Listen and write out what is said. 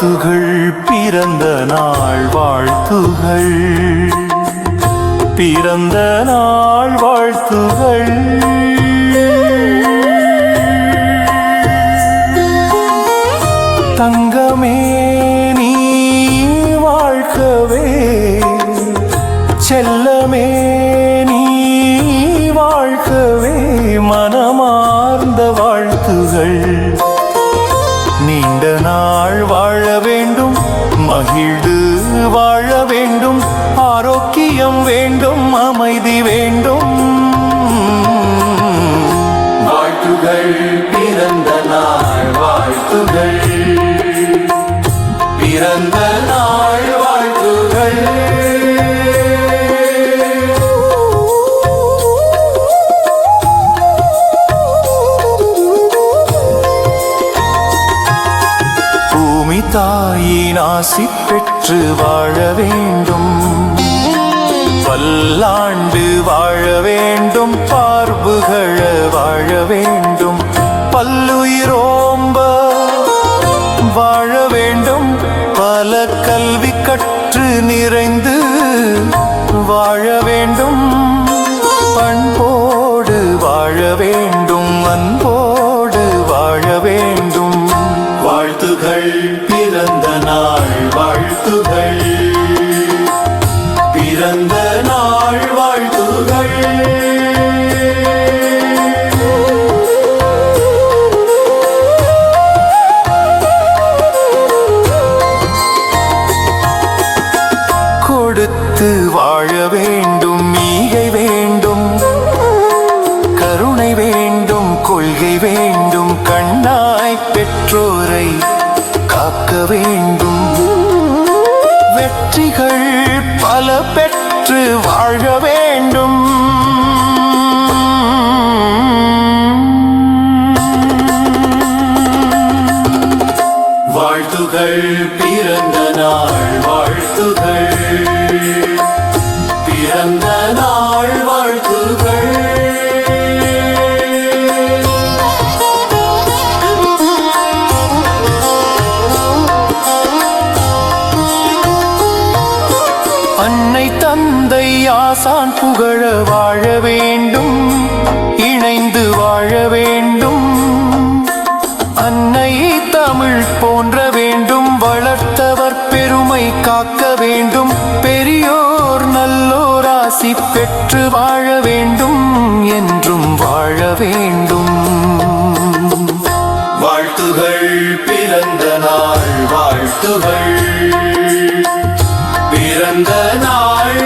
வாழ்த்துகள் பிறந்த நாள் வாழ்த்துகள் பிறந்த நாள் வாழ்த்துகள் தங்கமே நீ வாழ்க்கவே செல்லமே நீ வாழ்க்கவே மனமார்ந்த வாழ்த்துகள் நீண்ட நாள் வாழ வேண்டும் மகிழ்ந்து வாழ வேண்டும் ஆரோக்கியம் வேண்டும் அமைதி வேண்டும் வாழ்த்துகள் பிறந்த நாள் வாழ்த்துகள் பிறந்த நாள் வாழ்த்துகள் தாயின் ஆசி பெற்று வாழ வேண்டும் பல்லாண்டு வாழ வேண்டும் பார்வுகள வாழ வேண்டும் பல்லுயிரோம்ப வாழ வேண்டும் பல கல்வி கற்று நிறைந்து வாழ வேண்டும் பண்போடு வாழ வேண்டும் அன்போடு வாழ வேண்டும் வாழ்த்துகள் பிறந்த நாள் வாழ்த்துகள் பிறந்த நாள் வாழ்த்துகள் கொடுத்து வாழ வேண்டும் ஈகை வேண்டும் கருணை வேண்டும் கொள்கை வேண்டும் கண்ணாய் பெற்றோரை காக்க வேண்டும் வெற்றிகள் பல பெற்று வாழ வேண்டும் வாழ்த்துகள் பிறந்த நாள் வாழ்த்துகள் பிறந்த நாள் வாழ்த்துகள் அன்னை தந்தை ஆசான் புகழ வாழ வேண்டும் இணைந்து வாழ வேண்டும் அன்னை தமிழ் போன்ற வேண்டும் வளர்த்தவர் பெருமை காக்க வேண்டும் பெரியோர் நல்லோர் ஆசி பெற்று வாழ வேண்டும் என்றும் வாழ வேண்டும் வாழ்த்துகள் பிறந்த நாள் வாழ்த்துகள் பிறந்த நாள்